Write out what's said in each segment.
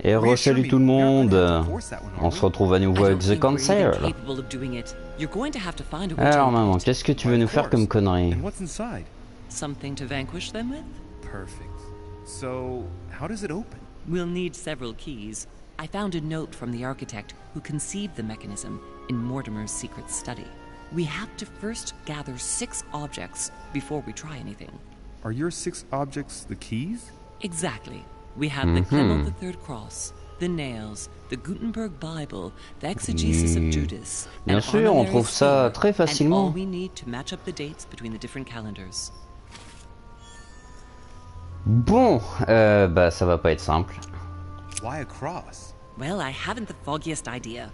Et re-salut tout le monde. On se retrouve à nouveau avec The Cancer. Alors maman, qu'est-ce que tu veux nous faire comme connerie? Something to vanquish them with? Perfect. So, how does it open? We'll need several keys. I found a note from the architect who conceived the mechanism in Mortimer's secret study. We have to first gather 6 objects before we try anything. Are your 6 objects the keys? Exactly. We have the Clement III cross, the nails, the Gutenberg Bible, the exegesis of Judas, Bien sûr, on trouve ça très and all facilement. we need to match up the dates between the different calendars. Bon, bah ça va pas être simple. Why a cross? Well, I haven't the foggiest idea,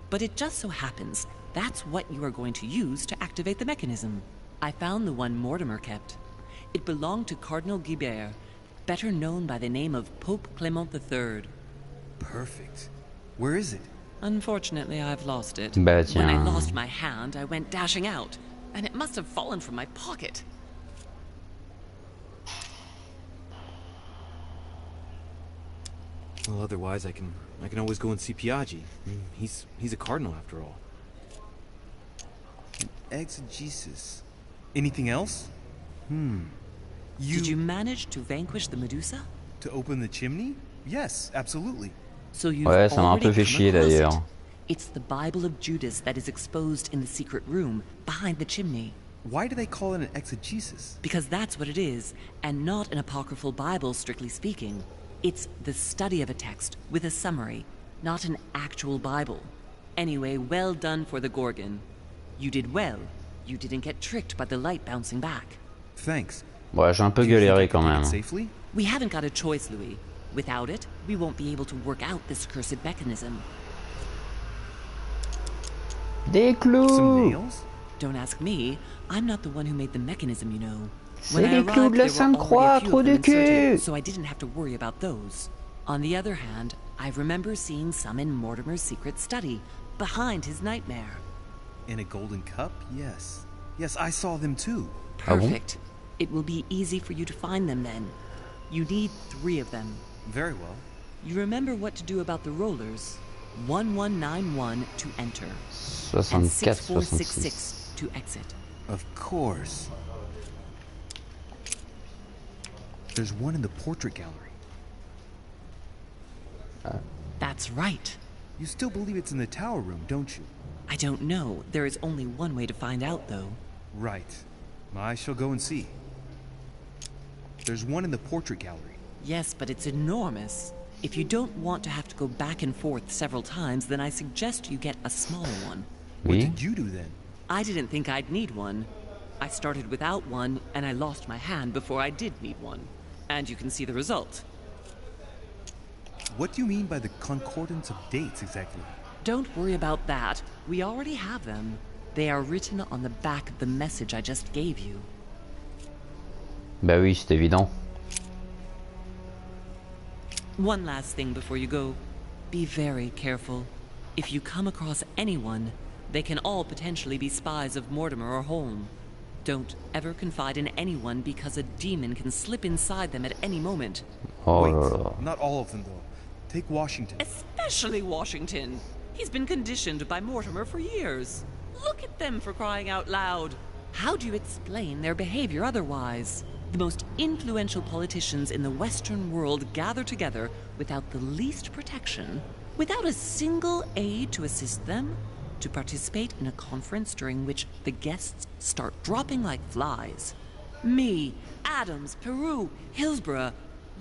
but it just so happens that's what you are going to use to activate the mechanism. I found the one Mortimer kept. It belonged to Cardinal Guibert, better known by the name of Pope Clement III. Perfect. Where is it? Unfortunately, I've lost it. Bah When I tiens. lost my hand, I went dashing out, and it must have fallen from my pocket. Well, otherwise I can always go and see Piaggi. He's a cardinal after all. Exegesis. Anything else? Did you manage to vanquish the Medusa? To open the chimney? Yes, absolutely. So you've Ouais, ça m'a un peu already fait come chier across d'ailleurs. it. It's the Bible of Judas that is exposed in the secret room behind the chimney. Why do they call it an exegesis? Because that's what it is, and not an apocryphal Bible, strictly speaking. It's the study of a text with a summary, not an actual Bible. Anyway, well done for the Gorgon. You did well. You didn't get tricked by the light bouncing back. Thanks. Ouais, j'ai un peu Do you think I galéré can quand do it même. safely? We haven't got a choice, Louis. Without it, we won't be able to work out this cursed mechanism. Des Some clous. nails? Don't ask me. I'm not the one who made the mechanism, you know. C'est les clous de la there were Sainte Croix, already a few trou of de them inserted, cul. so I didn't have to worry about those. On the other hand, I remember seeing some in Mortimer's secret study, behind his nightmare. In a golden cup? Yes. Yes, I saw them too. Ah bon? Perfect. It will be easy for you to find them then. You need 3 of them. Very well. You remember what to do about the rollers. 1191 to enter, and 64, 6466 66. to exit. Of course. There's one in the portrait gallery. That's right. You still believe it's in the tower room, don't you? I don't know. There is only one way to find out, though. Right. I shall go and see. There's one in the portrait gallery. Yes, but it's enormous. If you don't want to have to go back and forth several times, then I suggest you get a smaller one. What Oui. did you do then? I didn't think I'd need one. I started without one, and I lost my hand before I did need one. And you can see the result. What do you mean by the concordance of dates exactly? Don't worry about that. We already have them. They are written on the back of the message I just gave you. Bah oui, c'est évident. One last thing before you go. Be very careful. If you come across anyone, they can all potentially be spies of Mortimer or Holm. Don't ever confide in anyone because a demon can slip inside them at any moment. Oh Wait, là là. not all of them though. Take Washington. Especially Washington. He's been conditioned by Mortimer for years. Look at them, for crying out loud. How do you explain their behavior otherwise? The most influential politicians in the Western world gather together without the least protection, without a single aid to assist them, to participate in a conference during which the guests start dropping like flies. Me, Adams, Peru, Hillsborough.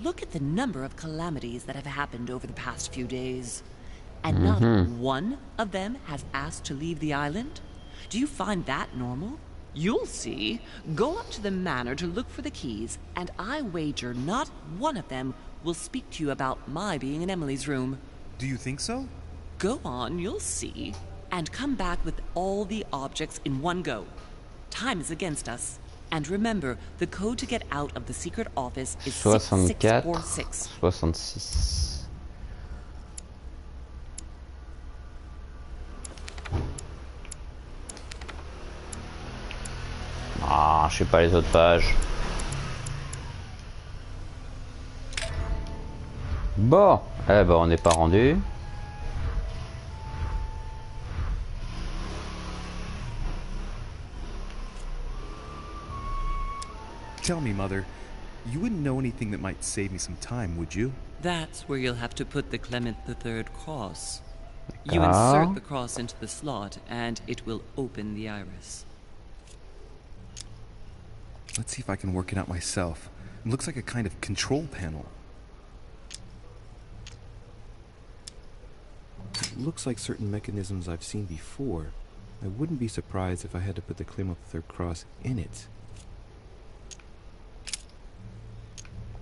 Look at the number of calamities that have happened over the past few days. And not one of them has asked to leave the island? Do you find that normal? You'll see. Go up to the manor to look for the keys, and I wager not one of them will speak to you about my being in Emily's room. Do you think so? Go on, you'll see. And come back with all the objects in one go. Time is against us. And remember, the code to get out of the secret office is 64, 6646. 66. Ah, je sais pas les autres pages. Bon, eh ben on n'est pas rendu. Tell me, Mother, you wouldn't know anything that might save me some time, would you? That's where you'll have to put the Clement III cross. You D'accord. insert the cross into the slot, and it will open the iris. Let's see if I can work it out myself. It looks like a kind of control panel. It looks like certain mechanisms I've seen before. I wouldn't be surprised if I had to put the Clement III cross in it.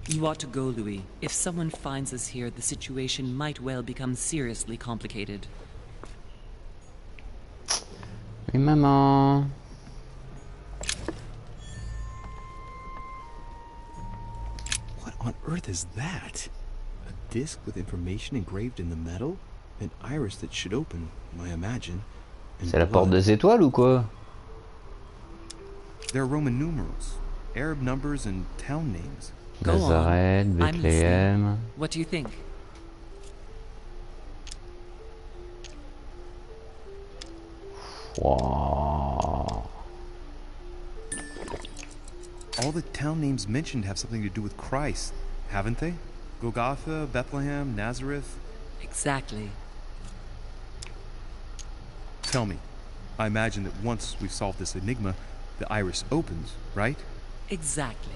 You ought to go, Louis. If someone finds us here, the situation might well become seriously complicated. Oui, maman. What on earth is that? A disc with information engraved in the metal? An iris that should open, I imagine. And C'est la porte blood. des étoiles ou quoi? There are Roman numerals, Arab numbers, and town names. Go on. Nazareth, I'm listening. Bethléem. What do you think? Wow. All the town names mentioned have something to do with Christ, haven't they? Golgotha, Bethlehem, Nazareth. Exactly. Tell me, I imagine that once we've solved this enigma, the iris opens, right? Exactly.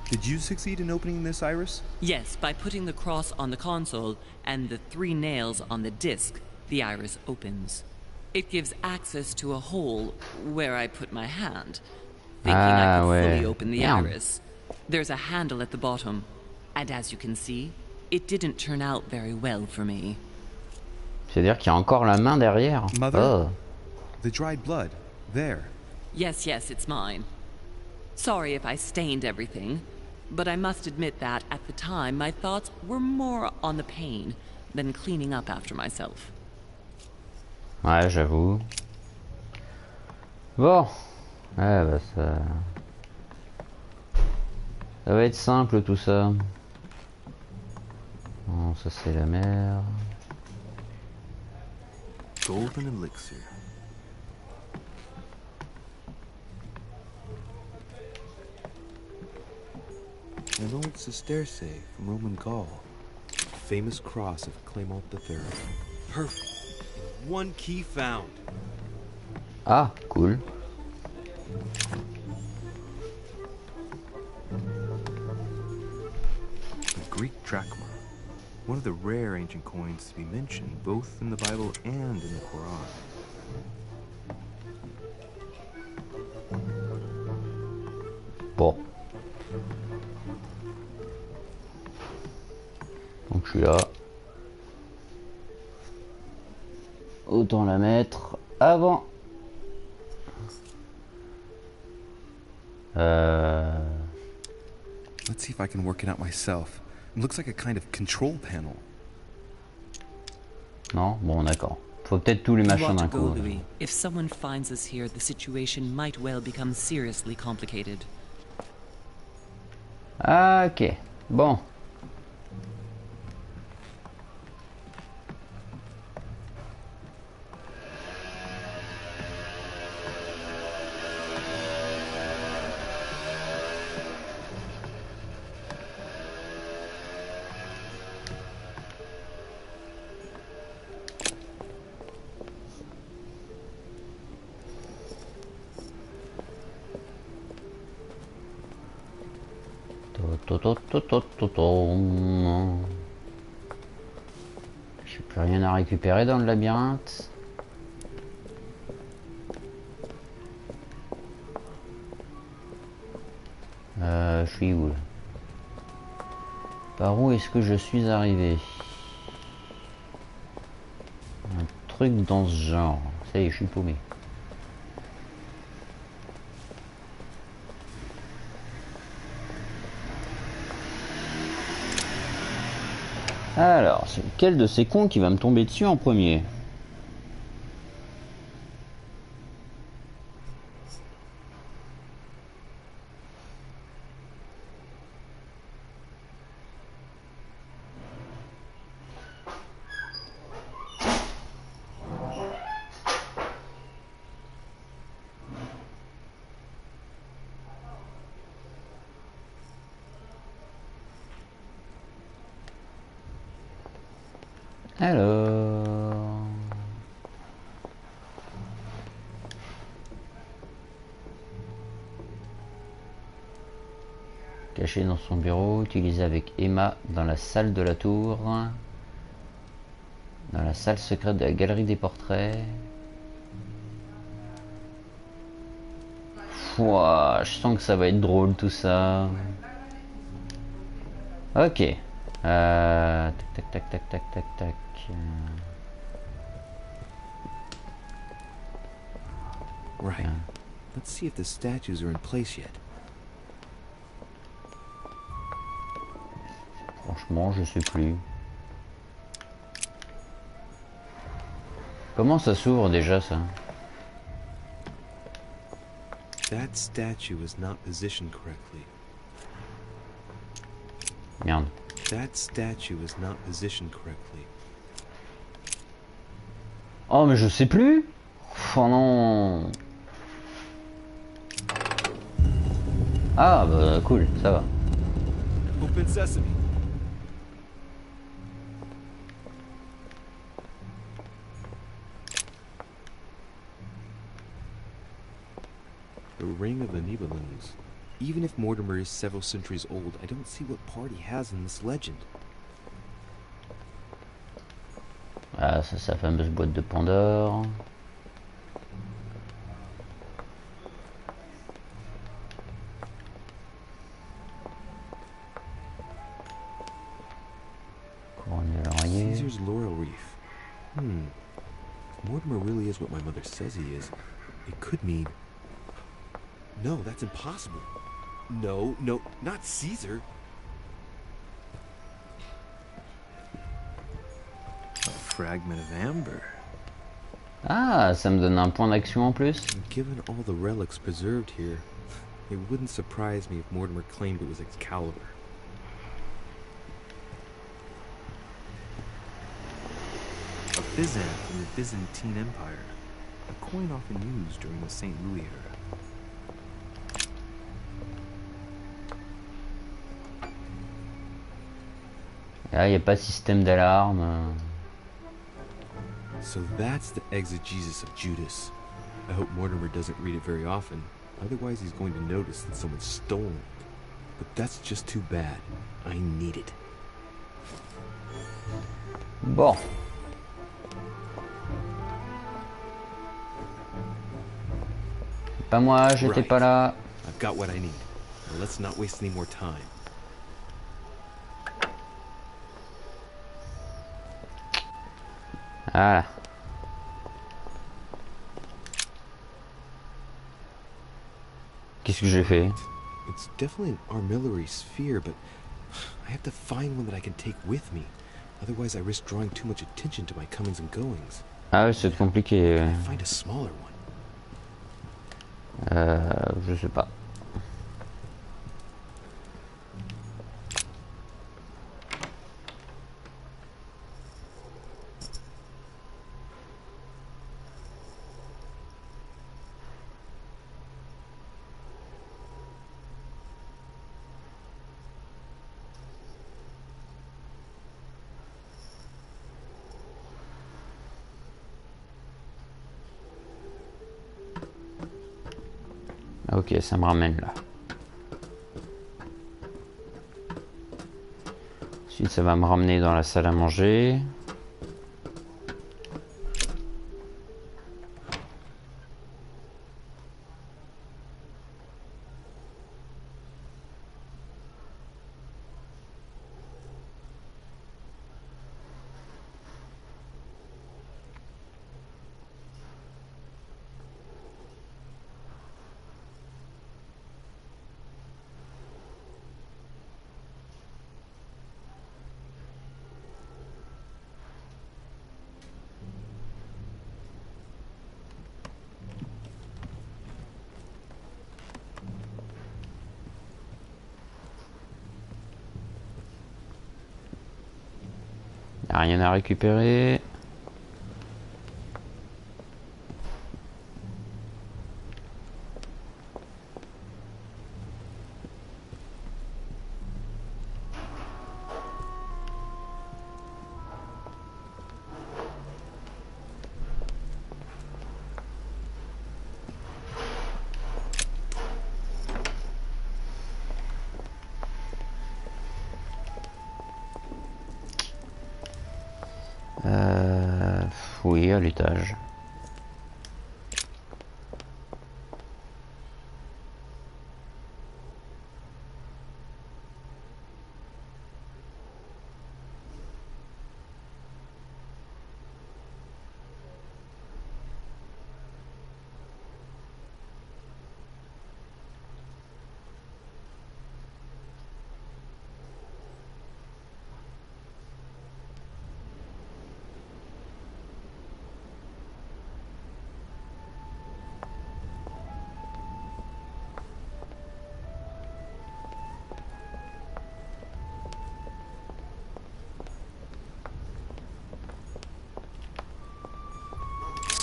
Did you succeed in opening this iris? Yes, by putting the cross on the console and the 3 nails on the disc, the iris opens. It gives access to a hole where I put my hand, thinking I could ouais. fully open the Merde. iris. There's a handle at the bottom, and as you can see, it didn't turn out very well for me. C'est-à-dire qu'il y a encore la main derrière. Mother? Oh. The dried blood, there. Yes, it's mine. Sorry if I stained everything, but I must admit that, at the time, my thoughts were more on the pain than cleaning up after myself. Ouais, j'avoue. Bon. Ouais, bah ça... Ça va être simple tout ça. Bon, ça c'est la mer. Golden elixir. An old sesterce from Roman Gaul. Famous cross of Clement III. Perfect. One key found. Ah, cool. A Greek drachma. One of the rare ancient coins to be mentioned both in the Bible and in the Quran. Bon. Donc je suis là. Autant la mettre avant. Let's see if I can work it out myself. It looks like a kind of control panel. Non, bon d'accord. Faut peut-être tous les You machins ought to d'un go, coup. Louis. If someone finds us here, the situation might well become seriously complicated. Ah, ok. Bon. J'ai plus rien à récupérer dans le labyrinthe. Je suis où là? Par où est-ce que je suis arrivé? Un truc dans ce genre. Ça y est, je suis paumé. Alors, c'est lequel de ces cons qui va me tomber dessus en premier? Alors... Caché dans son bureau, utilisé avec Emma dans la salle de la tour. Dans la salle secrète de la galerie des portraits. Ouah, je sens que ça va être drôle tout ça. Ok. Tac tac tac tac tac tac tac. Right. Let's see if the statues are in place yet. Franchement, je sais plus. Comment ça s'ouvre déjà ça? That statue is not positioned correctly. Merde. That statue is not positioned correctly. Oh mais je sais plus. Oh non. Ah bah cool, ça va. Open sesame. The Ring of the Nibelungs. Even if Mortimer is several centuries old, I don't see what part he has in this legend. Ah, c'est sa fameuse boîte de Pandore. Couronne de laurier. Caesar's laurel wreath. If Mortimer really is what my mother says he is, it could mean... No, that's impossible. No, not Caesar. A fragment of amber. Ah, ça me donne un point d'action en plus. And given all the relics preserved here, it wouldn't surprise me if Mortimer claimed it was Excalibur. A Byzant from the Byzantine Empire. A coin often used during the St. Louis era. Ah, il n'y a pas de système d'alarme. So that's the exegesis of Judas. I hope Mortimer doesn't read it very often. Otherwise he's going to notice that someone's stolen it. But that's just too bad. I need it. Bon. Pas moi, j'étais Right. pas là. I've got what I need. Now let's not waste any more time. Voilà. Qu'est-ce que j'ai fait? It's definitely an armillary sphere, but I have to find one that I can take with me. Otherwise I risk drawing too much attention to my comings and goings. Ah ouais, c'est compliqué. Can I find a smaller one? Je sais pas. Ok, ça me ramène là. Ensuite, ça va me ramener dans la salle à manger. Y a rien à récupérer. Oui, à l'étage.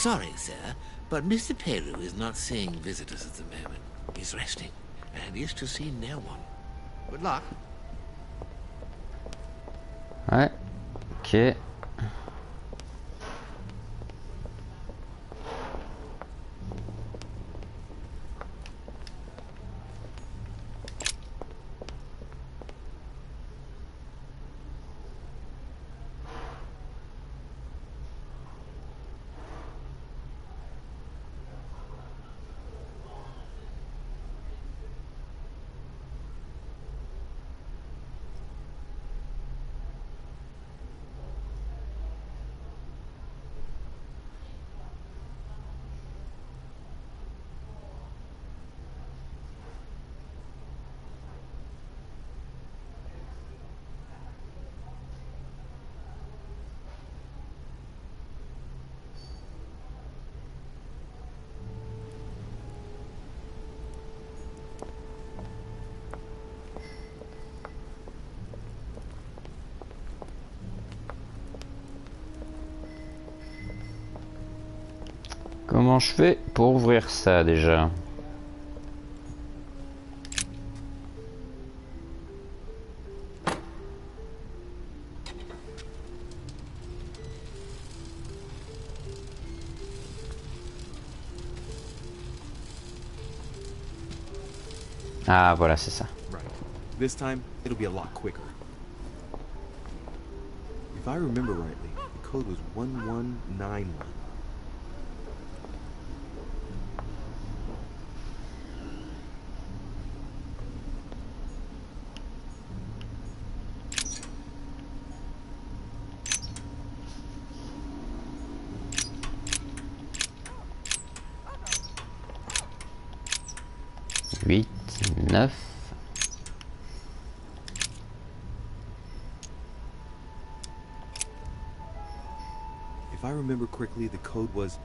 Sorry, sir, but Mr. Peru is not seeing visitors at the moment. He's resting, and is to see no one. Good luck. Ouais. Ok. Comment je fais pour ouvrir ça déjà? Ah voilà, c'est ça. Right. This time, it'll be a lot quicker. If I remember rightly, the code was 1191. Huit, 9. If I remember correctly, the code was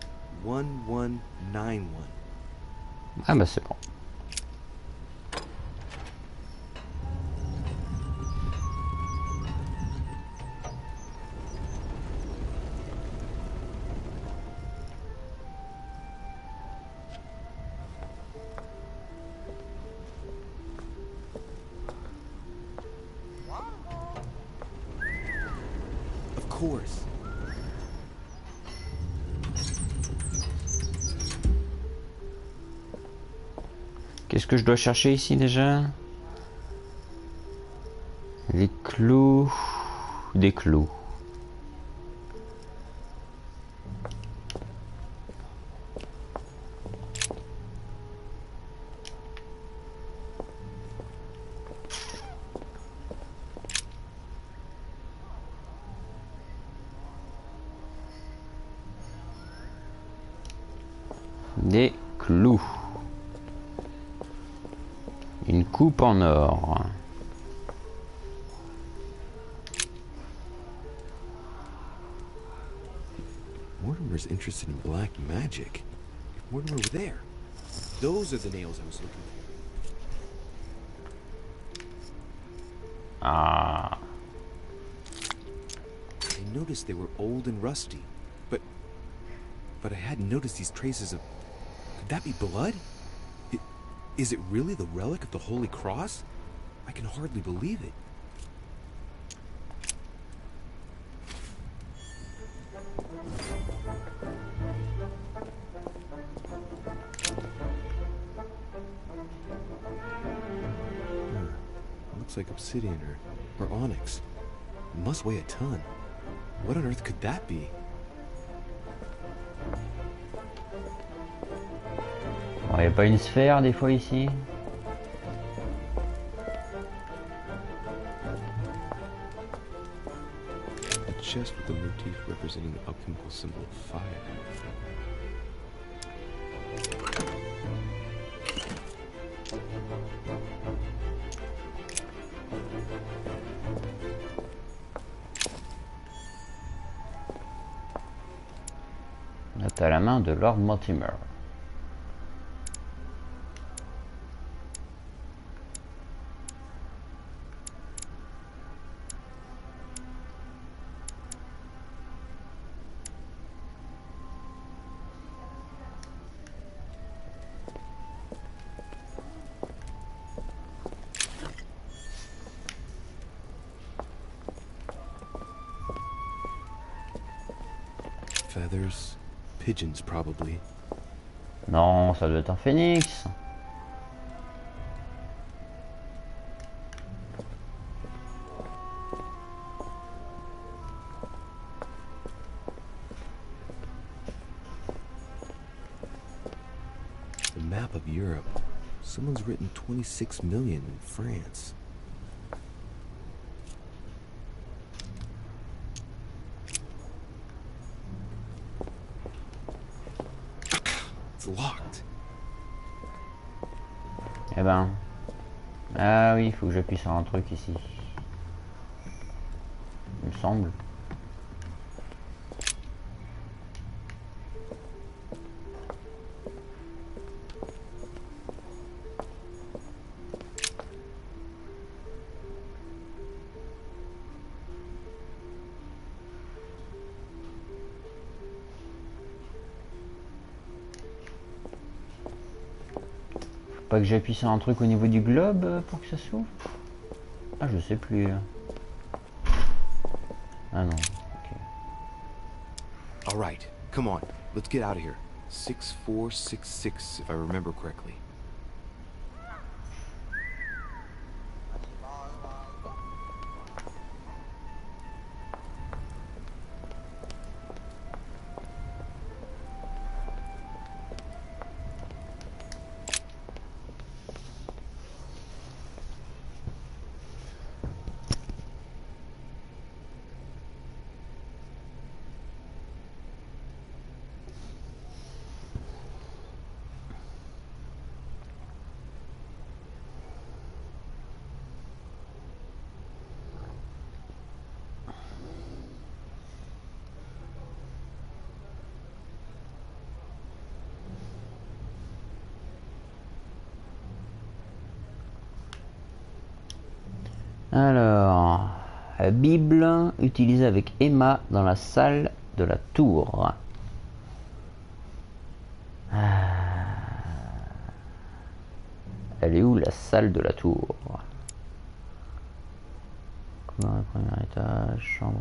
1191. Ah bah c'est bon. Of course. Qu'est-ce que je dois chercher ici déjà? Les clous. Des clous. Des clous. Une coupe en or. Mortimer's interested in black magic. If Mortimer were there, those are the nails I was looking for. Ah. I noticed they were old and rusty, but I hadn't noticed these traces of... Could that be blood? Is it really the relic of the Holy Cross? I can hardly believe it. Looks like obsidian or onyx. It must weigh a ton. What on earth could that be? Il n'y a pas une sphère des fois ici? A chest with a motif representing the alchemical symbol of fire. Note à la main de Lord Mortimer. Feathers, pigeons probably. Non, ça doit être un phénix. A map of Europe. Someone's written 26 million in France. It's locked. Eh ben... Ah oui, il faut que j'appuie sur un truc ici. Il me semble. Pas que j'appuie sur un truc au niveau du globe pour que ça s'ouvre? Ah, je sais plus. Ah non, ok. All right, come on, let's get out of here. 6466, if I remember correctly. Alors, la Bible utilisée avec Emma dans la salle de la tour. Elle est où la salle de la tour? Couloir, premier étage, chambre.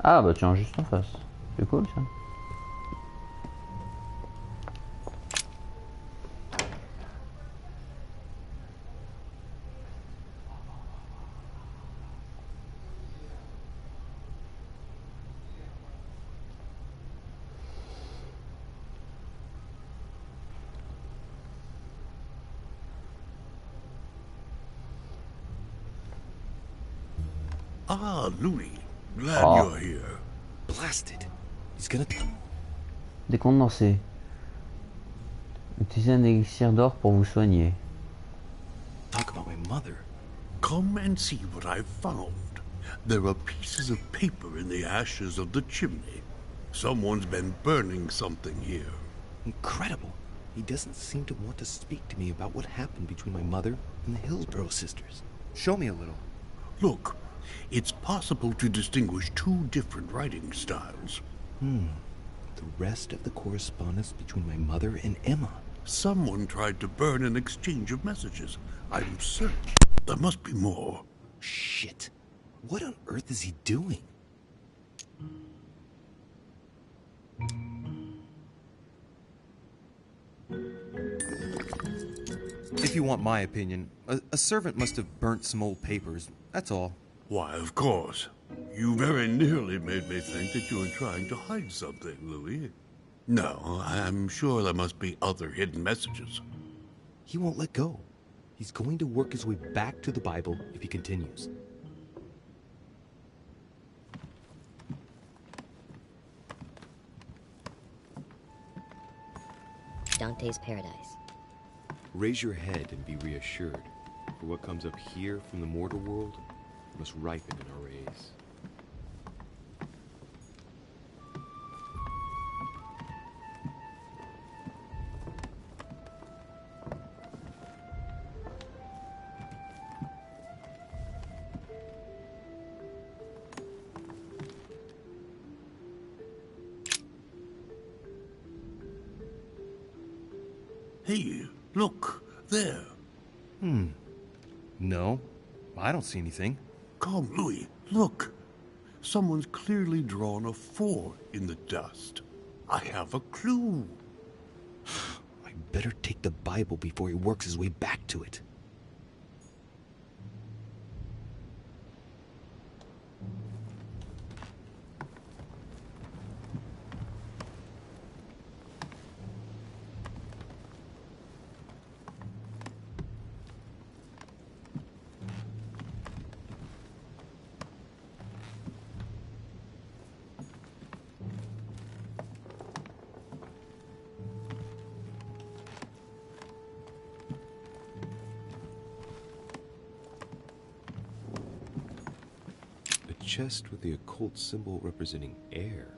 Ah bah tiens, juste en face. C'est cool ça. Ah, Louis. Glad Oh. you're here. Blasted. He's gonna... Décondensé. Utilisez un élixir d'or pour vous soigner. Talk about my mother. Come and see what I've found. There are pieces of paper in the ashes of the chimney. Someone's been burning something here. Incredible. He doesn't seem to want to speak to me about what happened between my mother and the Hillsborough sisters. Show me a little. Look, it's possible to distinguish two different writing styles. The rest of the correspondence between my mother and Emma. Someone tried to burn an exchange of messages. I'm certain there must be more. Shit. What on earth is he doing? If you want my opinion, a servant must have burnt some old papers. That's all. Why, of course. You very nearly made me think that you were trying to hide something, Louis. No, I'm sure there must be other hidden messages. He won't let go. He's going to work his way back to the Bible if he continues. Dante's Paradise. Raise your head and be reassured, for what comes up here from the mortal world must ripen in our rays. Hey, look, there. No, I don't see anything. Come, Louis, look. Someone's clearly drawn a 4 in the dust. I have a clue. I better take the Bible before he works his way back to it. Chest with the occult symbol representing air.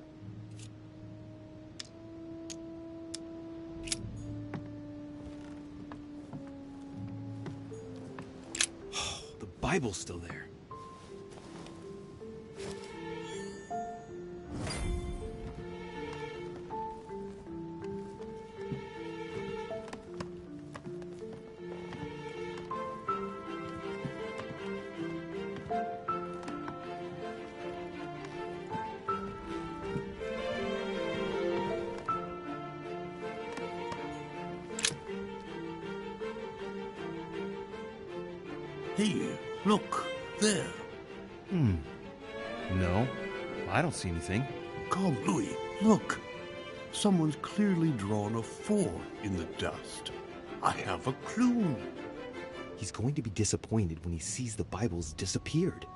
Oh, the Bible's still there. Hey, look, there. No, I don't see anything. Come, Louis, look. Someone's clearly drawn a 4 in the dust. I have a clue. He's going to be disappointed when he sees the Bible's disappeared.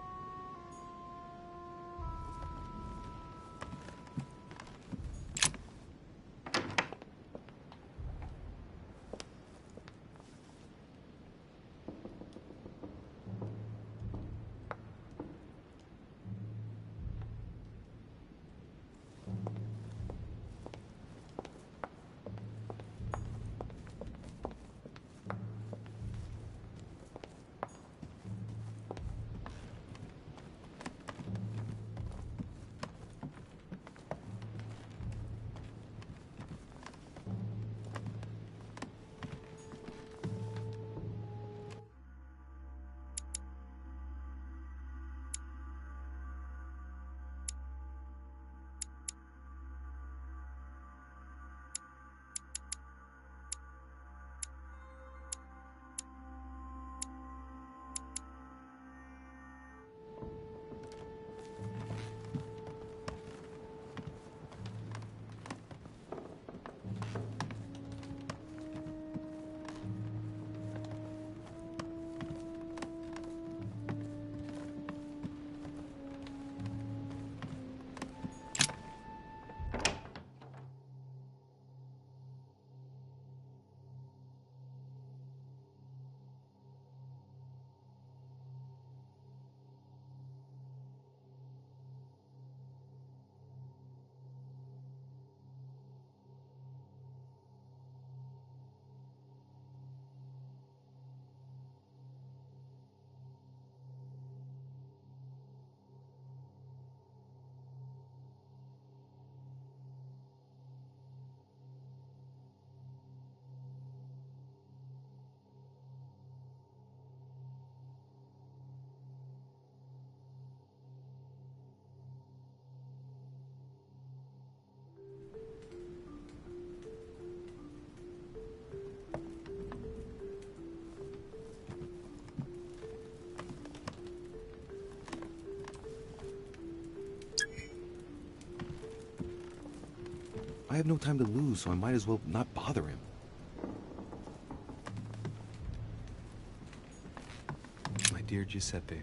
I have no time to lose, so I might as well not bother him. My dear Giuseppe,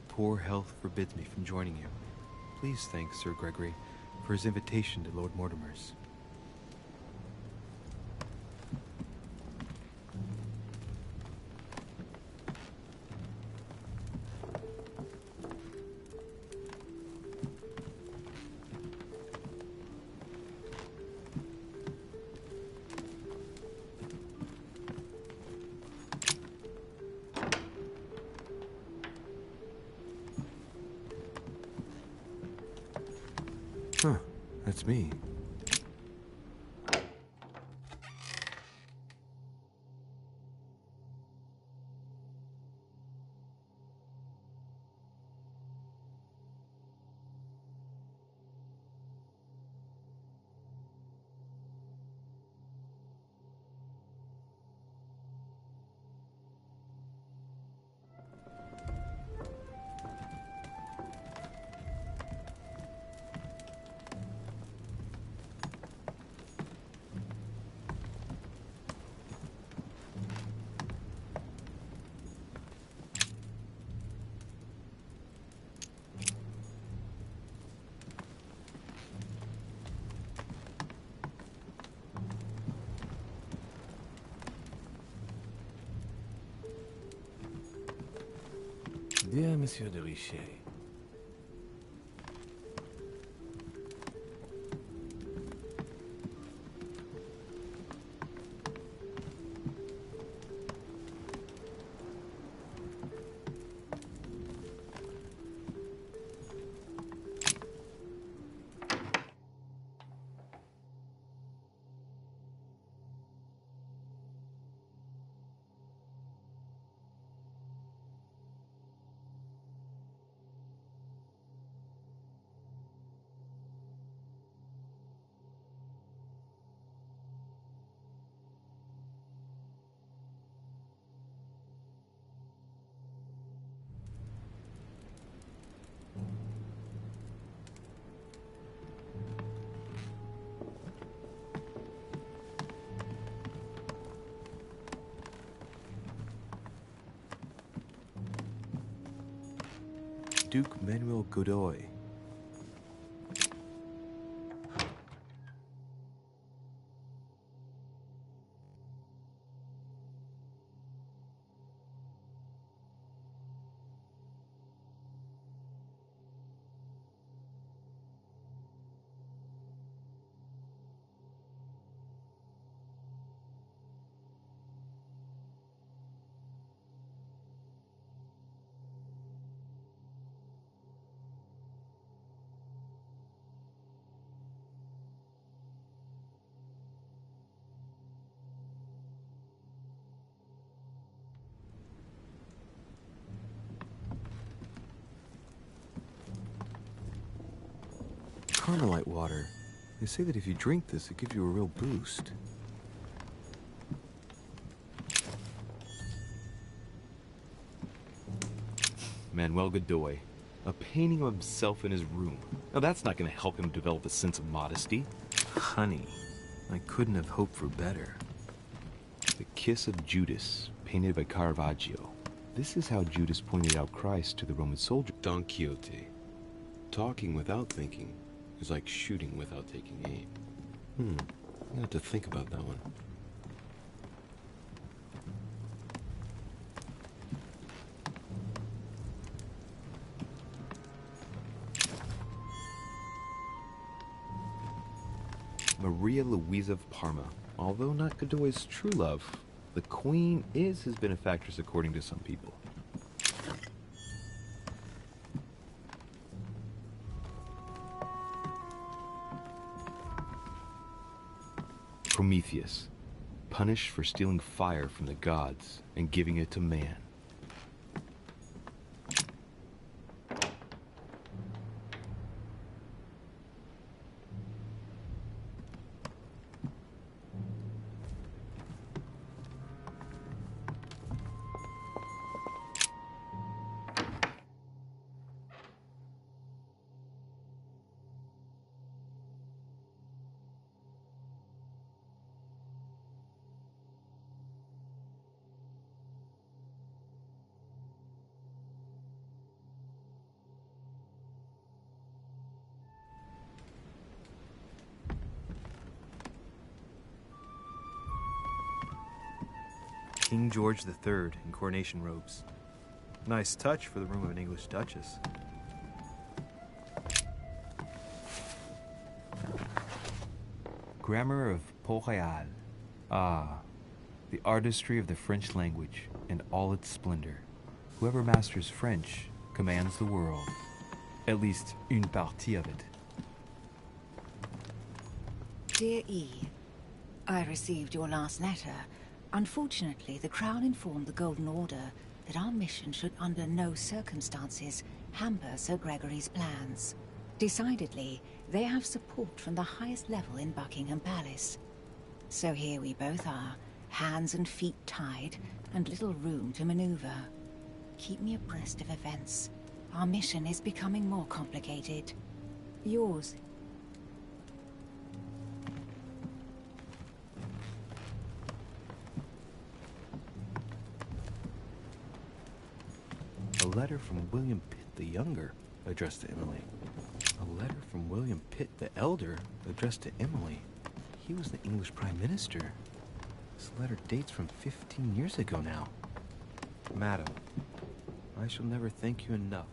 poor health forbids me from joining you. Please thank Sir Gregory for his invitation to Lord Mortimer's. Huh, that's me. Dear Monsieur de Richet, Duke Manuel Godoy. Carmelite water. They say that if you drink this, it gives you a real boost. Manuel Godoy. A painting of himself in his room. Now that's not going to help him develop a sense of modesty. Honey, I couldn't have hoped for better. The Kiss of Judas, painted by Caravaggio. This is how Judas pointed out Christ to the Roman soldier. Don Quixote. Talking without thinking is like shooting without taking aim. I'm gonna have to think about that one. Maria Louisa of Parma. Although not Godoy's true love, the Queen is his benefactress according to some people. Prometheus, punished for stealing fire from the gods and giving it to man. King George III in coronation robes. Nice touch for the room of an English duchess. Grammar of Port-Royal. Ah, the artistry of the French language in all its splendor. Whoever masters French commands the world. At least une partie of it. Dear E, I received your last letter. Unfortunately, the Crown informed the Golden Order that our mission should under no circumstances hamper Sir Gregory's plans. Decidedly, they have support from the highest level in Buckingham Palace. So here we both are, hands and feet tied, and little room to maneuver. Keep me abreast of events. Our mission is becoming more complicated. Yours. A letter from William Pitt the Younger, addressed to Emily. A letter from William Pitt the Elder, addressed to Emily. He was the English Prime Minister. This letter dates from 15 years ago now. Madam, I shall never thank you enough.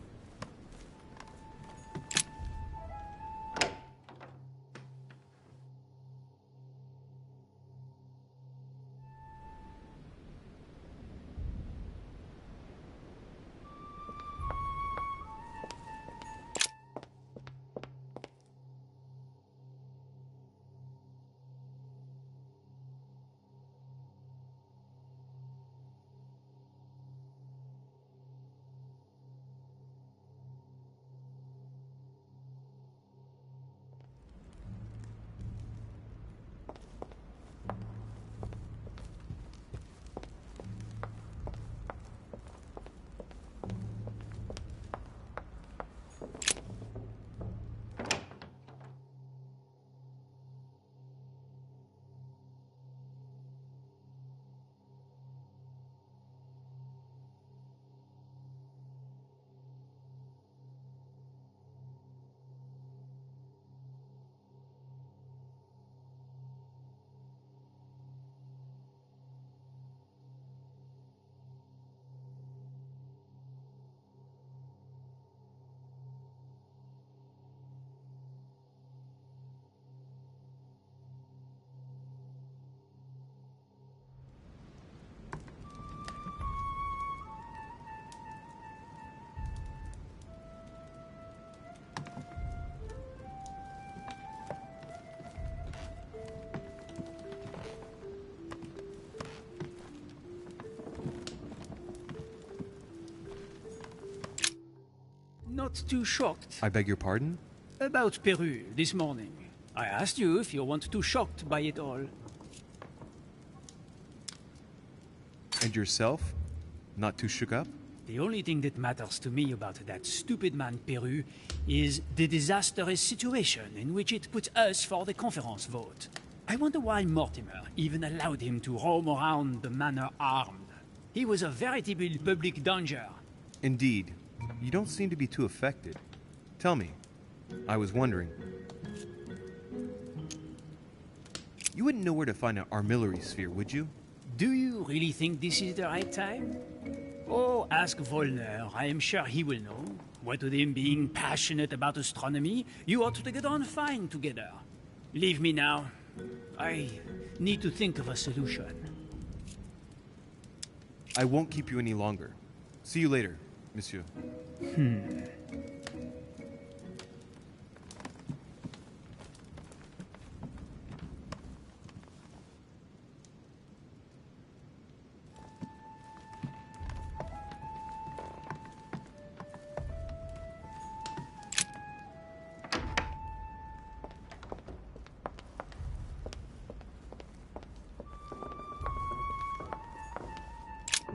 Not too shocked. I beg your pardon? About Peru this morning. I asked you if you weren't too shocked by it all. And yourself? Not too shook up? The only thing that matters to me about that stupid man Peru is the disastrous situation in which it puts us for the conference vote. I wonder why Mortimer even allowed him to roam around the manor armed. He was a veritable public danger. Indeed. You don't seem to be too affected. Tell me. I was wondering. You wouldn't know where to find an armillary sphere, would you? Do you really think this is the right time? Oh, ask Volner. I am sure he will know. What with him being passionate about astronomy, you ought to get on fine together. Leave me now. I need to think of a solution. I won't keep you any longer. See you later, monsieur.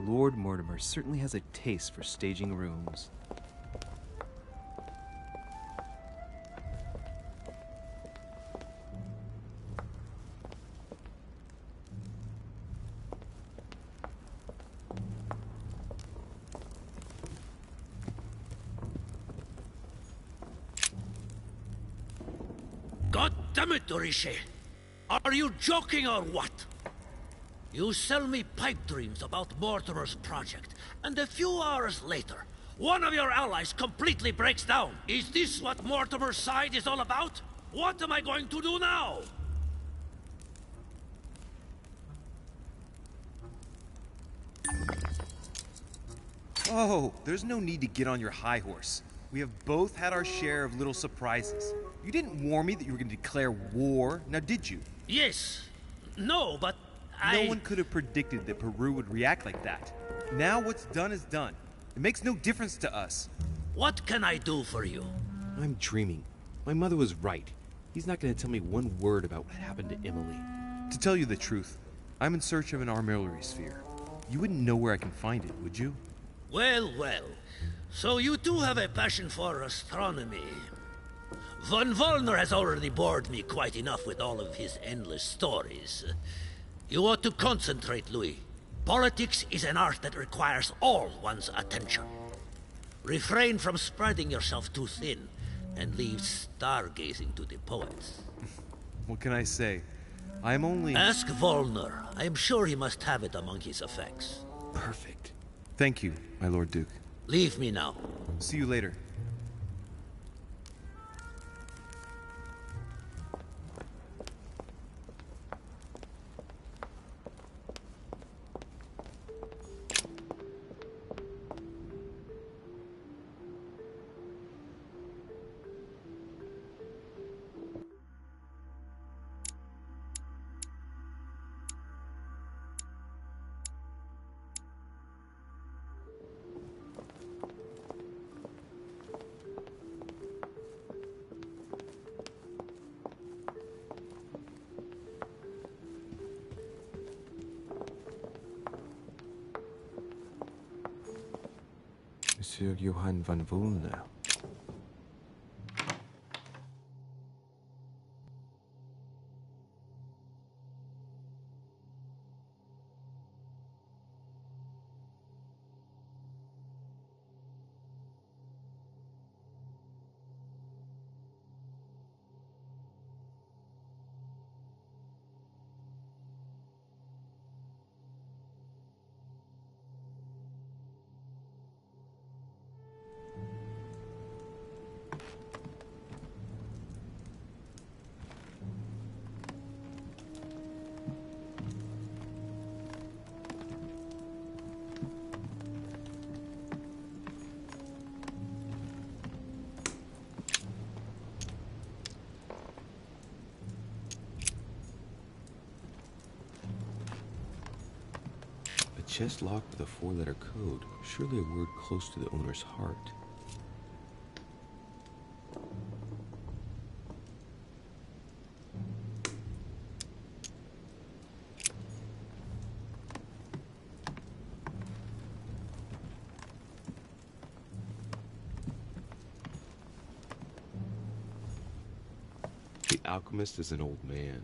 Lord Mortimer certainly has a taste for staging rooms. God damn it, Dorishe! Are you joking or what? You sell me pipe dreams about Mortimer's project, and a few hours later, one of your allies completely breaks down. Is this what Mortimer's side is all about? What am I going to do now? Oh, there's no need to get on your high horse. We have both had our share of little surprises. You didn't warn me that you were going to declare war, now did you? Yes. No, but No one could have predicted that Peru would react like that. Now what's done is done. It makes no difference to us. What can I do for you? I'm dreaming. My mother was right. He's not going to tell me one word about what happened to Emily. To tell you the truth, I'm in search of an armillary sphere. You wouldn't know where I can find it, would you? Well, well. So you do have a passion for astronomy. Von Wollner has already bored me quite enough with all of his endless stories. You ought to concentrate, Louis. Politics is an art that requires all one's attention. Refrain from spreading yourself too thin, and leave stargazing to the poets. What can I say? I'm only... Ask Wollner. I am sure he must have it among his effects. Perfect. Thank you, my Lord Duke. Leave me now. See you later. Monsieur Johann von Wollner. Chest locked with a four-letter code. Surely a word close to the owner's heart. The alchemist is an old man.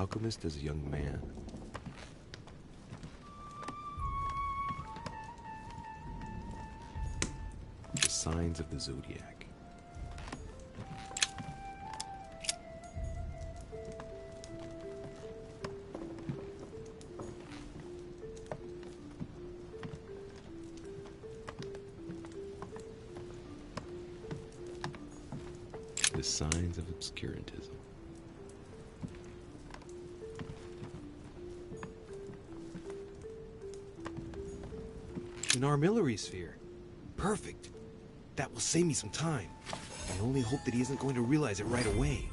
alchemist as a young man. The signs of the zodiac. The signs of obscurantism. An armillary sphere. Perfect. That will save me some time. I only hope that he isn't going to realize it right away.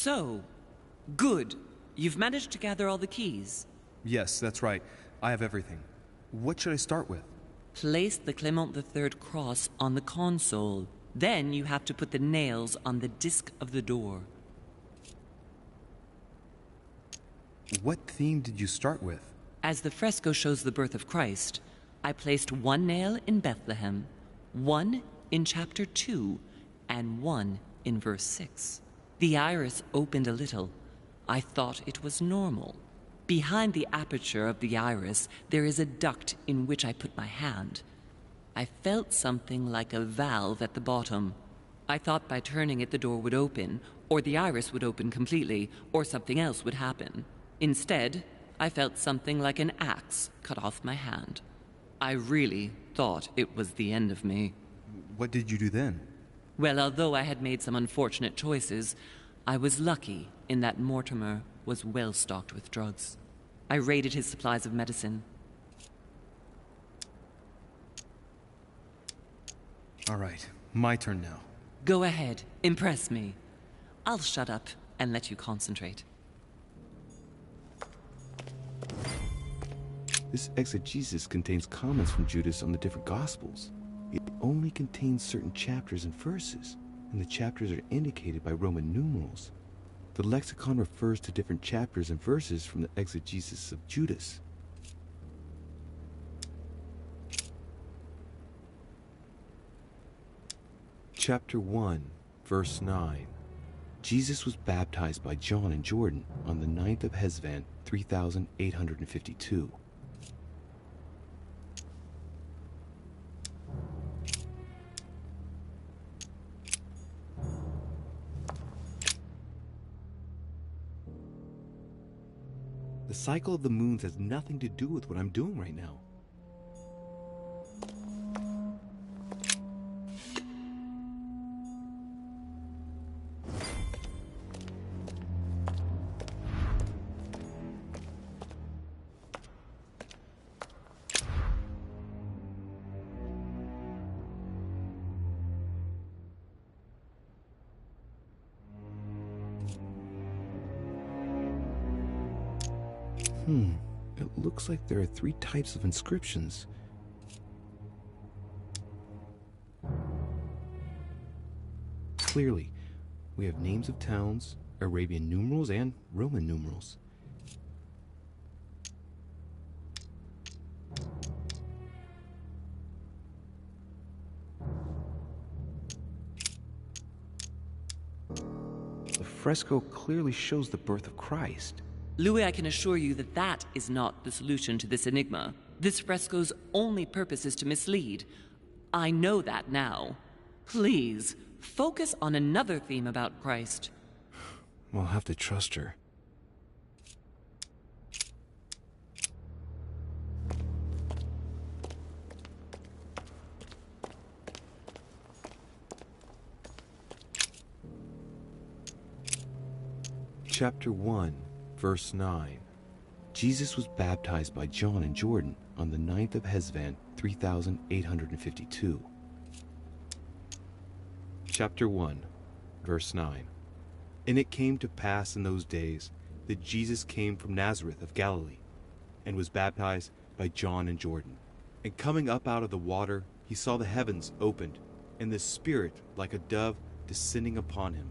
So, good. You've managed to gather all the keys. Yes, that's right. I have everything. What should I start with? Place the Clement III cross on the console. Then you have to put the nails on the disc of the door. What theme did you start with? As the fresco shows the birth of Christ, I placed one nail in Bethlehem, one in chapter 2, and one in verse 6. The iris opened a little. I thought it was normal. Behind the aperture of the iris, there is a duct in which I put my hand. I felt something like a valve at the bottom. I thought by turning it the door would open, or the iris would open completely, or something else would happen. Instead, I felt something like an axe cut off my hand. I really thought it was the end of me. What did you do then? Well, although I had made some unfortunate choices, I was lucky in that Mortimer was well stocked with drugs. I raided his supplies of medicine. All right, my turn now. Go ahead, impress me. I'll shut up and let you concentrate. This exegesis contains comments from Judas on the different Gospels. It only contains certain chapters and verses, and the chapters are indicated by Roman numerals. The lexicon refers to different chapters and verses from the exegesis of Judas. Chapter 1, verse 9. Jesus was baptized by John in Jordan on the 9th of Hesvan, 3852. The cycle of the moons has nothing to do with what I'm doing right now. It looks like there are 3 types of inscriptions. Clearly, we have names of towns, Arabian numerals, and Roman numerals. The fresco clearly shows the birth of Christ. Louis, I can assure you that that is not the solution to this enigma. This fresco's only purpose is to mislead. I know that now. Please, focus on another theme about Christ. We'll have to trust her. Chapter 1, verse 9. Jesus was baptized by John in Jordan on the 9th of Hesvan, 3852. Chapter 1, verse 9. And it came to pass in those days that Jesus came from Nazareth of Galilee, and was baptized by John in Jordan. And coming up out of the water, he saw the heavens opened, and the Spirit like a dove descending upon him.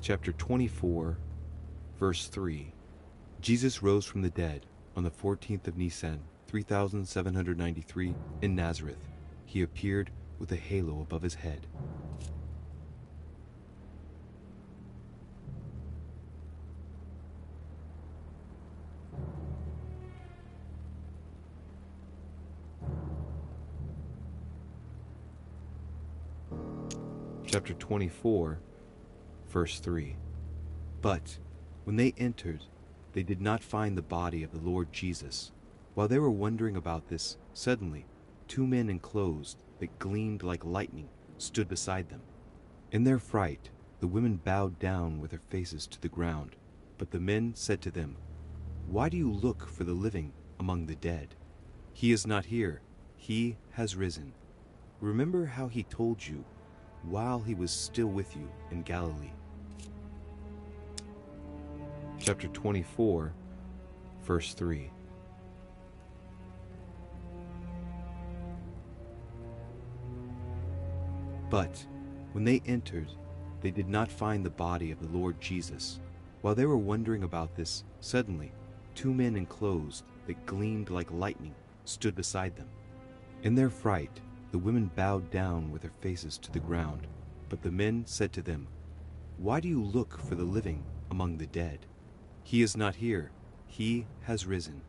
Chapter 24, verse 3. Jesus rose from the dead on the 14th of Nisan, 3793, in Nazareth. He appeared with a halo above his head. Chapter 24, verse 3. But when they entered, they did not find the body of the Lord Jesus. While they were wondering about this, suddenly 2 men in clothes that gleamed like lightning stood beside them. In their fright, the women bowed down with their faces to the ground. But the men said to them, "Why do you look for the living among the dead? He is not here. He has risen. Remember how he told you while he was still with you in Galilee." Chapter 24, verse 3. But when they entered, they did not find the body of the Lord Jesus. While they were wondering about this, suddenly 2 men in clothes that gleamed like lightning stood beside them. In their fright, the women bowed down with their faces to the ground. But the men said to them, "Why do you look for the living among the dead? He is not here. He has risen.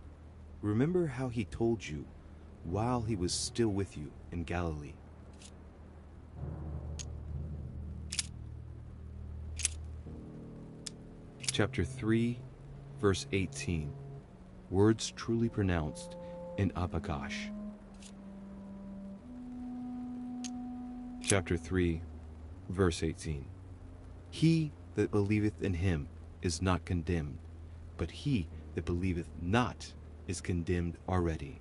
Remember how he told you while he was still with you in Galilee." Chapter 3, verse 18. Words truly pronounced in Abagash. Chapter 3, verse 18. He that believeth in him is not condemned, but he that believeth not is condemned already,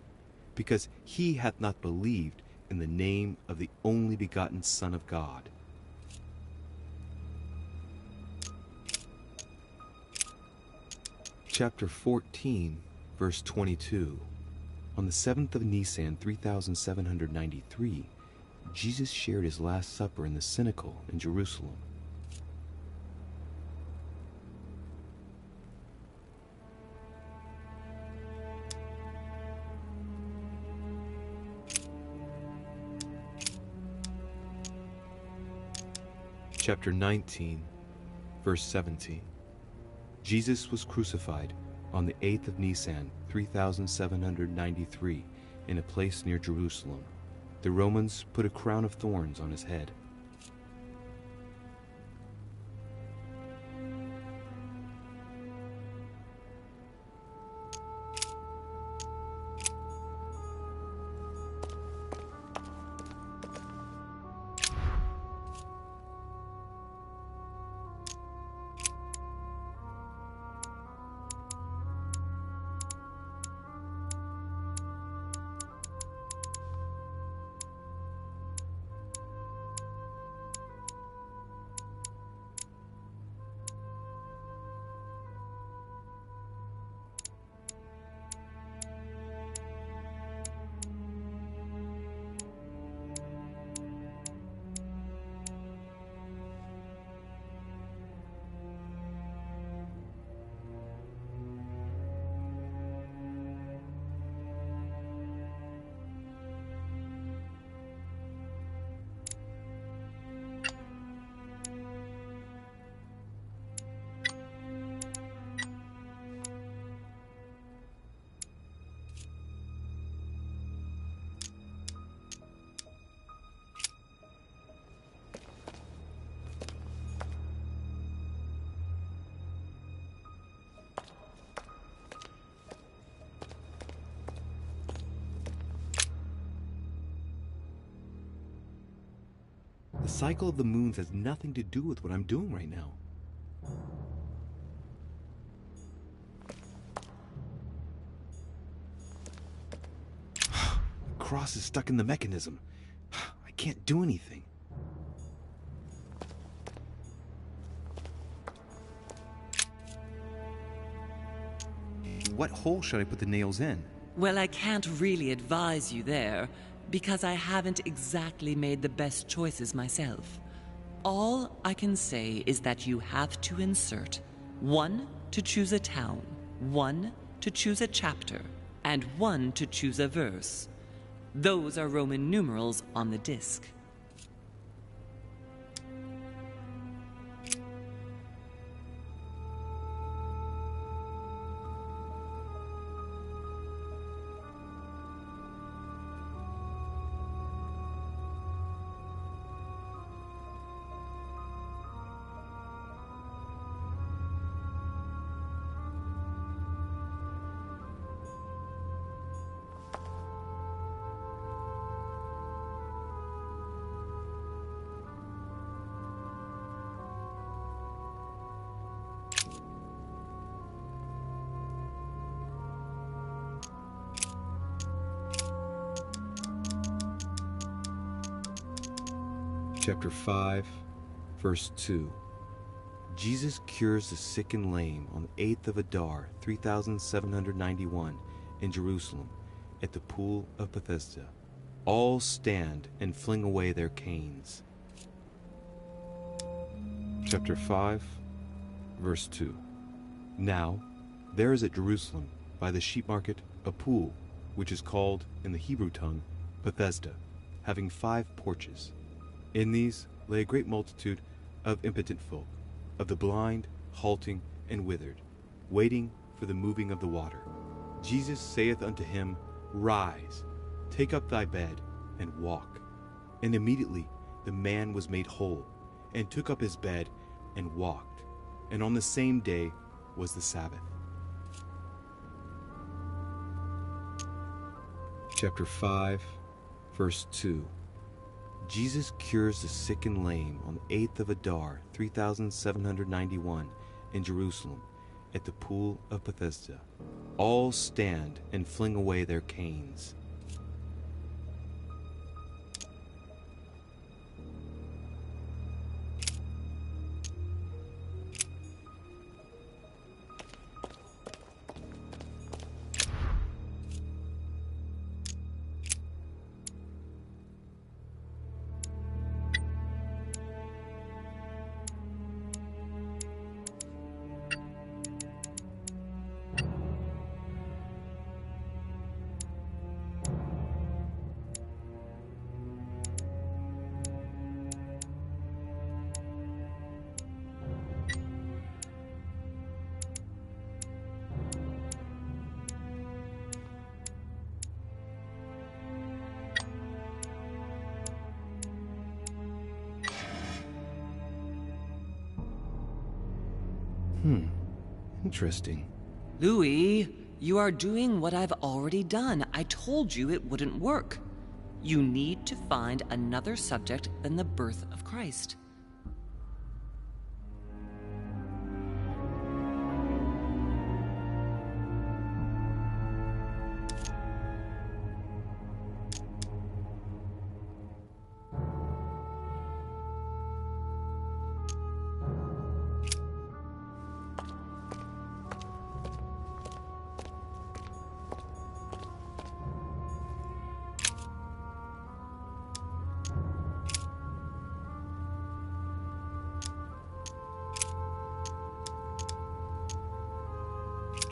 because he hath not believed in the name of the only begotten Son of God. Chapter 14, verse 22. On the 7th of Nisan, 3793, Jesus shared his Last Supper in the Cenacle in Jerusalem. Chapter 19, verse 17. Jesus was crucified on the 8th of Nisan, 3793, in a place near Jerusalem. The Romans put a crown of thorns on his head. The cycle of the moons has nothing to do with what I'm doing right now. The cross is stuck in the mechanism. I can't do anything. What hole should I put the nails in? Well, I can't really advise you there, because I haven't exactly made the best choices myself. All I can say is that you have to insert 1 to choose a town, 1 to choose a chapter, and 1 to choose a verse. Those are Roman numerals on the disc. Chapter 5, verse 2. Jesus cures the sick and lame on the 8th of Adar, 3791, in Jerusalem, at the pool of Bethesda. All stand and fling away their canes. Chapter 5, verse 2. Now, there is at Jerusalem, by the sheep market, a pool, which is called, in the Hebrew tongue, Bethesda, having 5 porches. In these lay a great multitude of impotent folk, of the blind, halting, and withered, waiting for the moving of the water. Jesus saith unto him, Rise, take up thy bed, and walk. And immediately the man was made whole, and took up his bed, and walked. And on the same day was the Sabbath. Chapter 5, verse 2. Jesus cures the sick and lame on the 8th of Adar, 3791, in Jerusalem, at the pool of Bethesda. All stand and fling away their canes. Interesting. Louis, you are doing what I've already done. I told you it wouldn't work. You need to find another subject than the birth of Christ.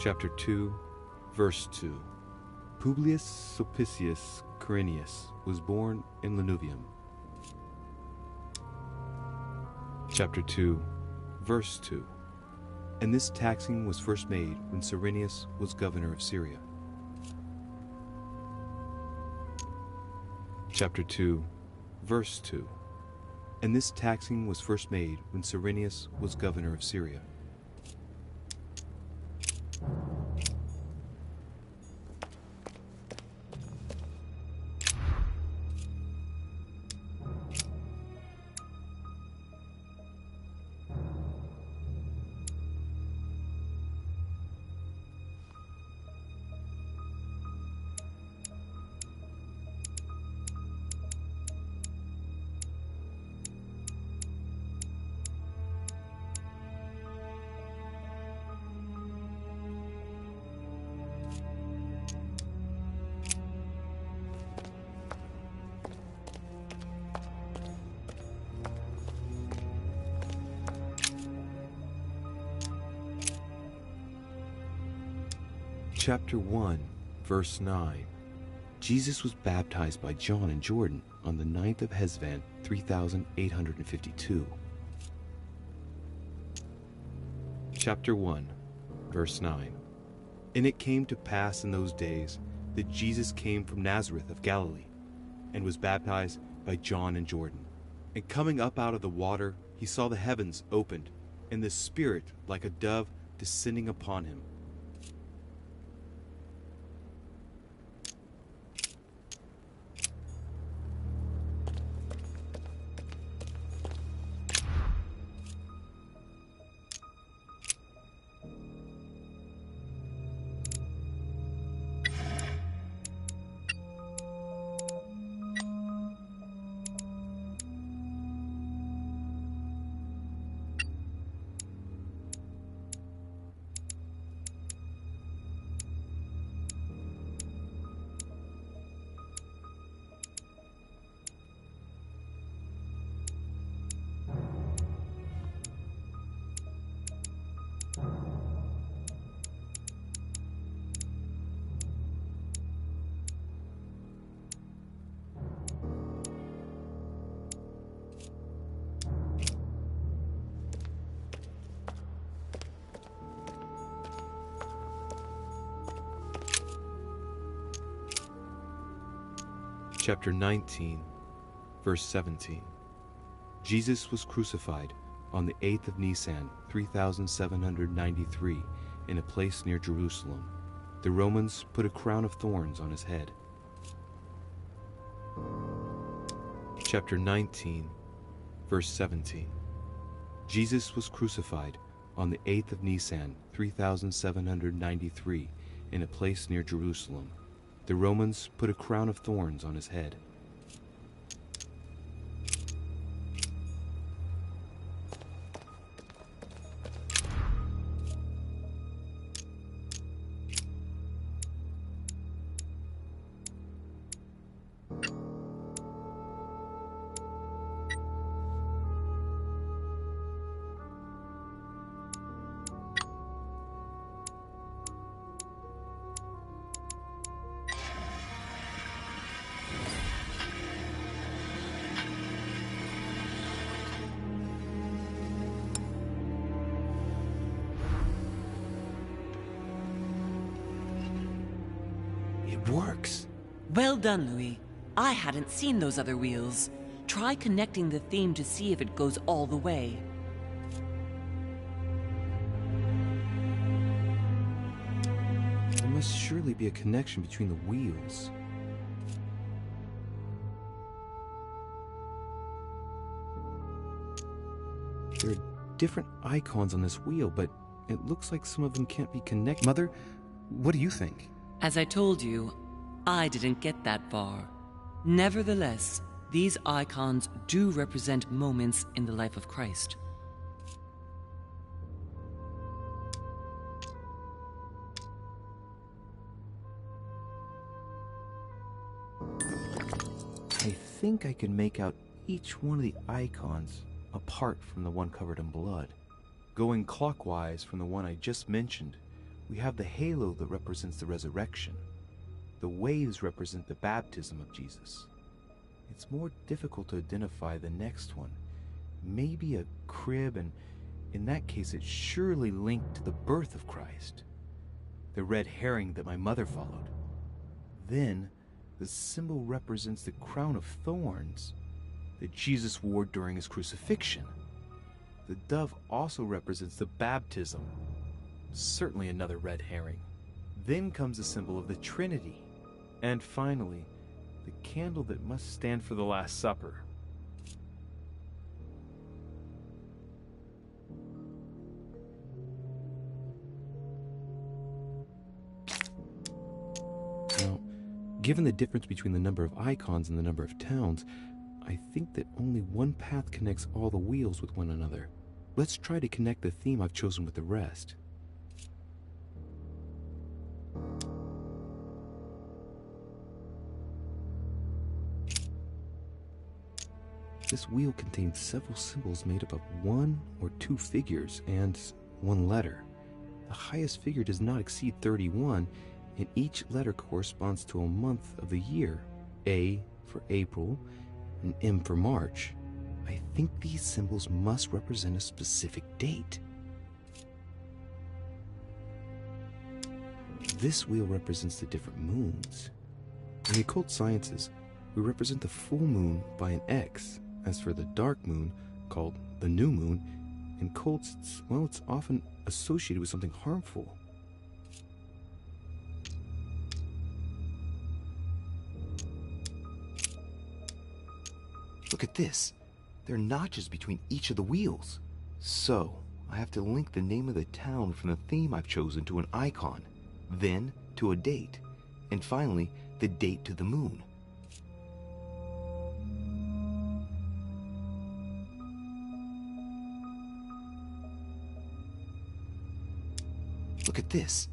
Chapter 2, verse 2. Publius Sulpicius Quirinius was born in Lanuvium. Chapter 2, verse 2. And this taxing was first made when Cyrenius was governor of Syria. Chapter 2, verse 2. And this taxing was first made when Cyrenius was governor of Syria. Chapter 1, verse 9. Jesus was baptized by John in Jordan on the 9th of Hesvan, 3852. Chapter 1, verse 9. And it came to pass in those days that Jesus came from Nazareth of Galilee, and was baptized by John in Jordan. And coming up out of the water, he saw the heavens opened, and the Spirit like a dove descending upon him. Chapter 19, verse 17. Jesus was crucified on the 8th of Nisan, 3793, in a place near Jerusalem. The Romans put a crown of thorns on his head. Chapter 19, verse 17. Jesus was crucified on the 8th of Nisan, 3793, in a place near Jerusalem. The Romans put a crown of thorns on his head. It works. Well done, Louis. I hadn't seen those other wheels. Try connecting the theme to see if it goes all the way. There must surely be a connection between the wheels. There are different icons on this wheel, but it looks like some of them can't be connected. Mother, what do you think? As I told you, I didn't get that far. Nevertheless, these icons do represent moments in the life of Christ. I think I can make out each one of the icons apart from the one covered in blood. Going clockwise from the one I just mentioned, we have the halo that represents the resurrection. The waves represent the baptism of Jesus. It's more difficult to identify the next one. Maybe a crib, and in that case it's surely linked to the birth of Christ. The red herring that my mother followed. Then, the symbol represents the crown of thorns that Jesus wore during his crucifixion. The dove also represents the baptism. Certainly another red herring. Then comes the symbol of the Trinity. And finally, the candle that must stand for the Last Supper. Now, given the difference between the number of icons and the number of towns, I think that only one path connects all the wheels with one another. Let's try to connect the theme I've chosen with the rest. This wheel contains several symbols made up of one or two figures and one letter. The highest figure does not exceed 31, and each letter corresponds to a month of the year. A for April, and M for March. I think these symbols must represent a specific date. This wheel represents the different moons. In the occult sciences, we represent the full moon by an X. As for the dark moon, called the new moon, in cults, it's often associated with something harmful. Look at this. There are notches between each of the wheels. So, I have to link the name of the town from the theme I've chosen to an icon, then to a date, and finally, the date to the moon. Look at this.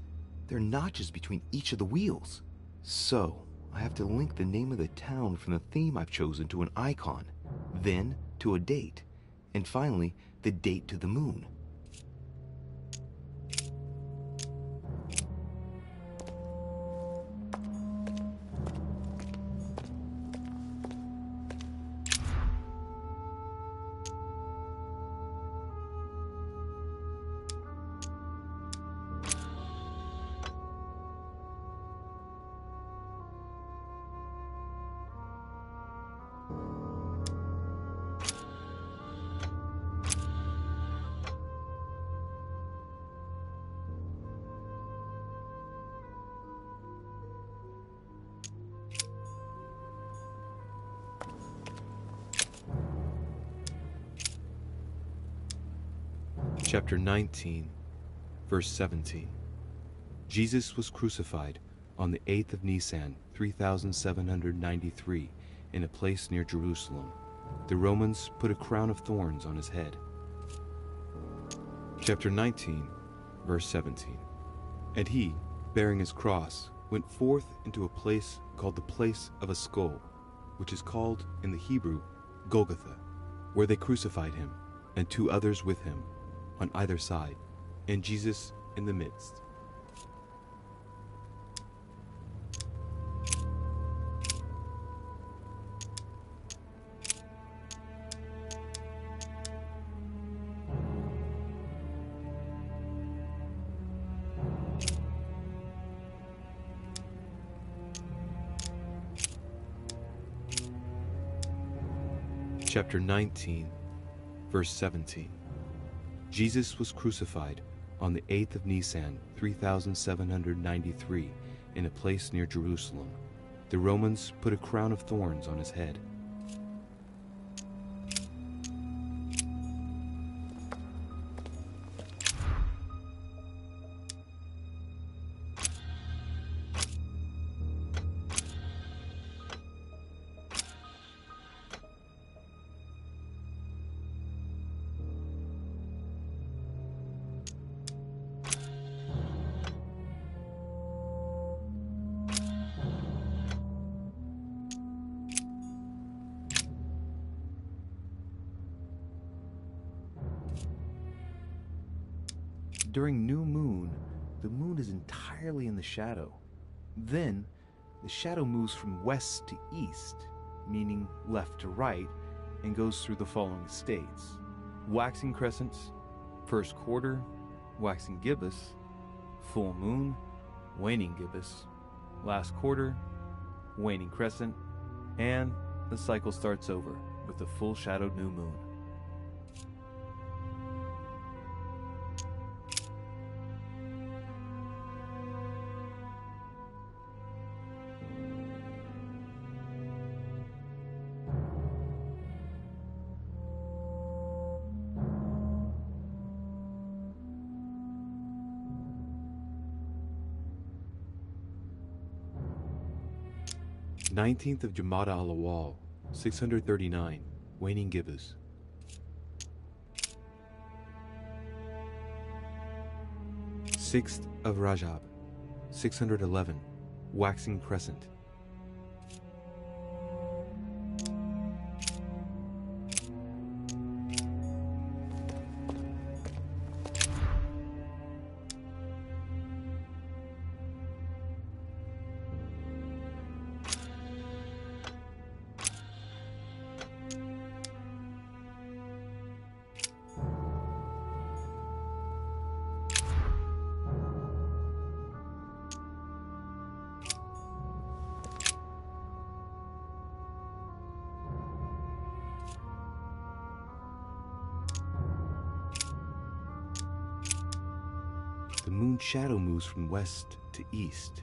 There are notches between each of the wheels. So, I have to link the name of the town from the theme I've chosen to an icon, then to a date, and finally, the date to the moon. Chapter 19, verse 17. Jesus was crucified on the 8th of Nisan, 3793, in a place near Jerusalem. The Romans put a crown of thorns on his head. Chapter 19, verse 17. And he, bearing his cross, went forth into a place called the place of a skull, which is called in the Hebrew Golgotha, where they crucified him, and 2 others with him, on either side, and Jesus in the midst. Chapter 19, verse 17. Jesus was crucified on the 8th of Nisan, 3793, in a place near Jerusalem. The Romans put a crown of thorns on his head. During new moon, the moon is entirely in the shadow. Then, the shadow moves from west to east, meaning left to right, and goes through the following states: waxing crescents, first quarter, waxing gibbous, full moon, waning gibbous, last quarter, waning crescent, and the cycle starts over with the full shadowed new moon. Nineteenth of Jumada al-Awwal, 639, waning gibbous. 6th of Rajab, 611, waxing crescent. 'The moon's shadow moves from west to east.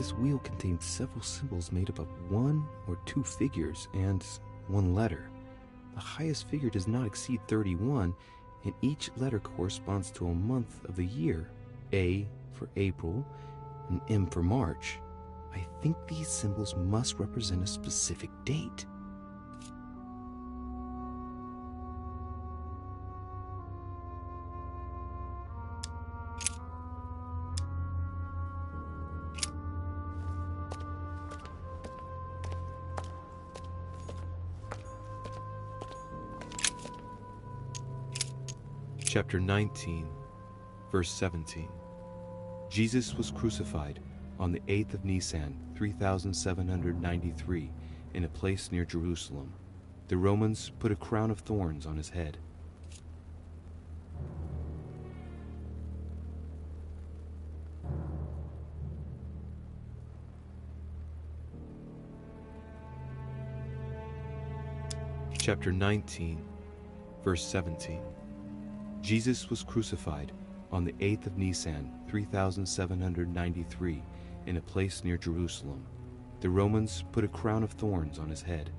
this wheel contains several symbols made up of 1 or 2 figures and 1 letter. The highest figure does not exceed 31, and each letter corresponds to a month of the year. A for April, and M for March. I think these symbols must represent a specific date. Chapter 19, verse 17. Jesus was crucified on the 8th of Nisan, 3793, in a place near Jerusalem. The Romans put a crown of thorns on his head. Chapter 19, verse 17. Jesus was crucified on the 8th of Nisan, 3793, in a place near Jerusalem. The Romans put a crown of thorns on his head.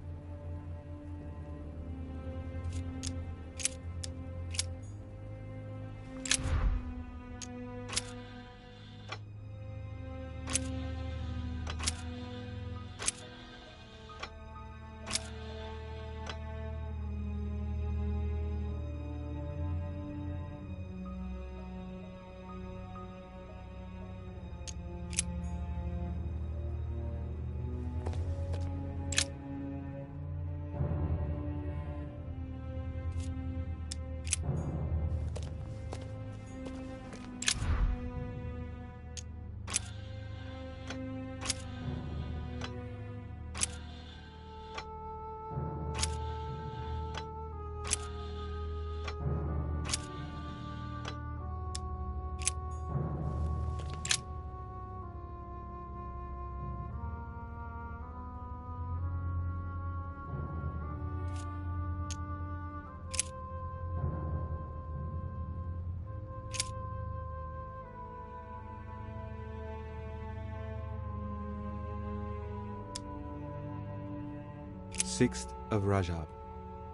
Sixth of Rajab,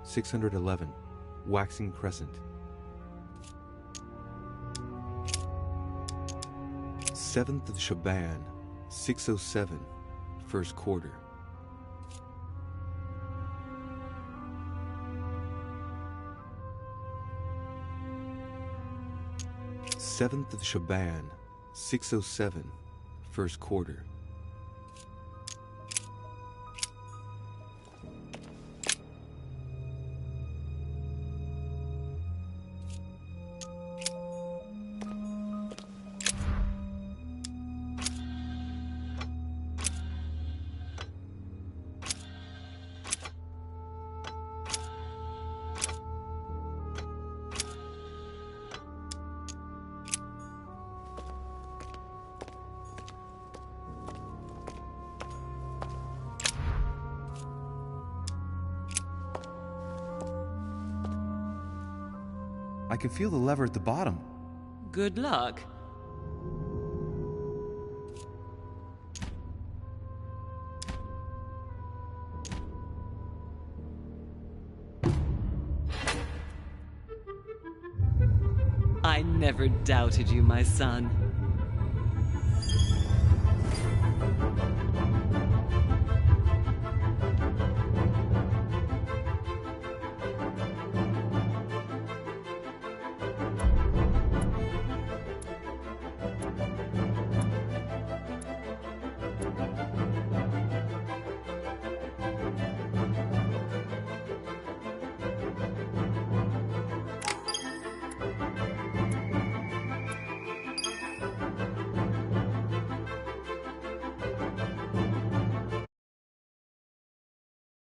611, waxing crescent. 7th of Shaban, 607, first quarter. 7th of Shaban, 607, first quarter. 'I can feel the lever at the bottom. Good luck. I never doubted you, my son.